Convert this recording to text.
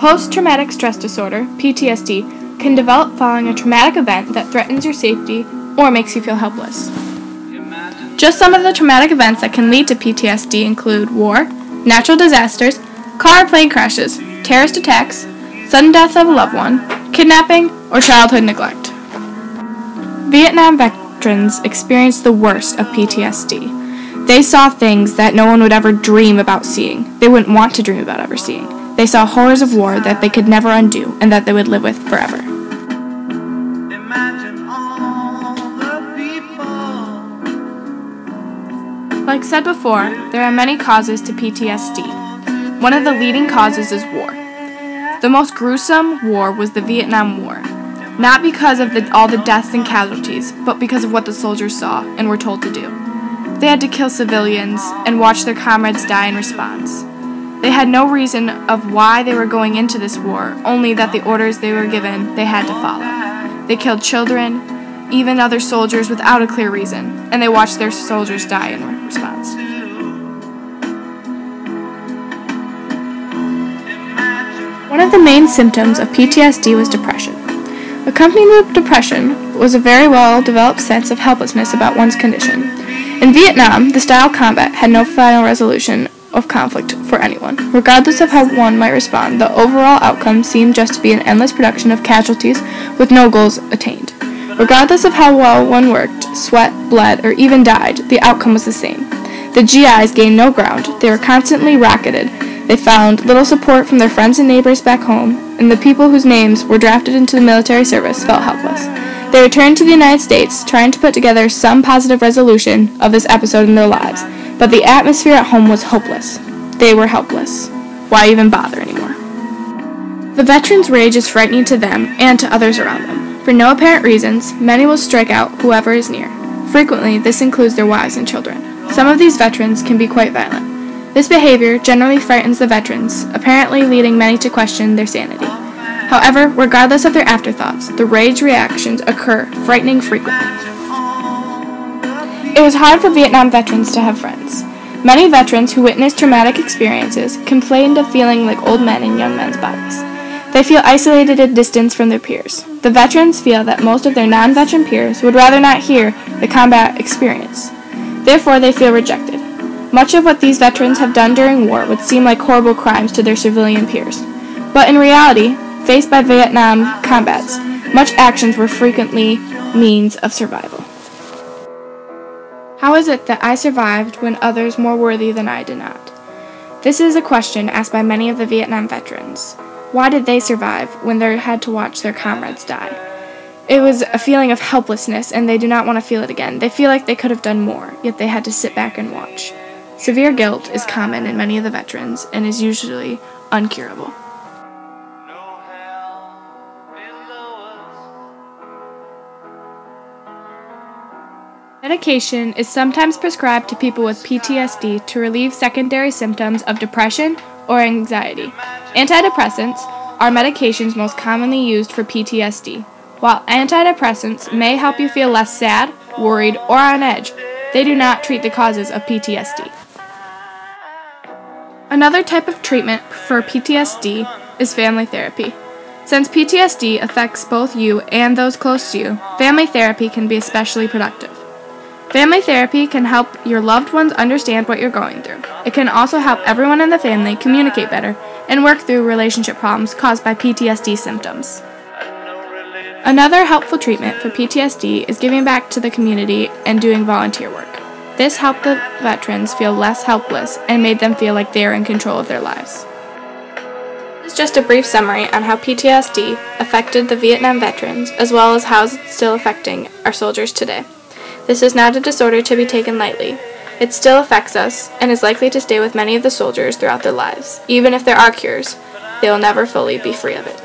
Post-traumatic stress disorder, PTSD, can develop following a traumatic event that threatens your safety or makes you feel helpless. Just some of the traumatic events that can lead to PTSD include war, natural disasters, car or plane crashes, terrorist attacks, sudden death of a loved one, kidnapping, or childhood neglect. Vietnam veterans experienced the worst of PTSD. They saw things that no one would ever dream about seeing. They wouldn't want to dream about ever seeing. They saw horrors of war that they could never undo and that they would live with forever. Like said before, there are many causes to PTSD. One of the leading causes is war. The most gruesome war was the Vietnam War, not because of all the deaths and casualties, but because of what the soldiers saw and were told to do. They had to kill civilians and watch their comrades die in response. They had no reason of why they were going into this war, only that the orders they were given they had to follow. They killed children, even other soldiers without a clear reason, and they watched their soldiers die in response. One of the main symptoms of PTSD was depression. Accompanying with depression was a very well-developed sense of helplessness about one's condition. In Vietnam, the style of combat had no final resolution of conflict for anyone. Regardless of how one might respond, the overall outcome seemed just to be an endless production of casualties with no goals attained. Regardless of how well one worked, sweat, bled, or even died, the outcome was the same. The GIs gained no ground. They were constantly rocketed. They found little support from their friends and neighbors back home, and the people whose names were drafted into the military service felt helpless. They returned to the United States, trying to put together some positive resolution of this episode in their lives, but the atmosphere at home was hopeless. They were helpless. Why even bother anymore? The veterans' rage is frightening to them and to others around them. For no apparent reasons, many will strike out whoever is near. Frequently, this includes their wives and children. Some of these veterans can be quite violent. This behavior generally frightens the veterans, apparently leading many to question their sanity. However, regardless of their afterthoughts, the rage reactions occur, frightening frequently. It was hard for Vietnam veterans to have friends. Many veterans who witnessed traumatic experiences complained of feeling like old men in young men's bodies. They feel isolated and distanced from their peers. The veterans feel that most of their non-veteran peers would rather not hear the combat experience. Therefore, they feel rejected. Much of what these veterans have done during war would seem like horrible crimes to their civilian peers. But in reality, faced by Vietnam combats, much actions were frequently means of survival. How is it that I survived when others more worthy than I did not? This is a question asked by many of the Vietnam veterans. Why did they survive when they had to watch their comrades die? It was a feeling of helplessness, and they do not want to feel it again. They feel like they could have done more, yet they had to sit back and watch. Severe guilt is common in many of the veterans and is usually uncurable. Medication is sometimes prescribed to people with PTSD to relieve secondary symptoms of depression or anxiety. Antidepressants are medications most commonly used for PTSD. While antidepressants may help you feel less sad, worried, or on edge, they do not treat the causes of PTSD. Another type of treatment for PTSD is family therapy. Since PTSD affects both you and those close to you, family therapy can be especially productive. Family therapy can help your loved ones understand what you're going through. It can also help everyone in the family communicate better and work through relationship problems caused by PTSD symptoms. Another helpful treatment for PTSD is giving back to the community and doing volunteer work. This helped the veterans feel less helpless and made them feel like they are in control of their lives. This is just a brief summary on how PTSD affected the Vietnam veterans, as well as how it's still affecting our soldiers today. This is not a disorder to be taken lightly. It still affects us and is likely to stay with many of the soldiers throughout their lives. Even if there are cures, they will never fully be free of it.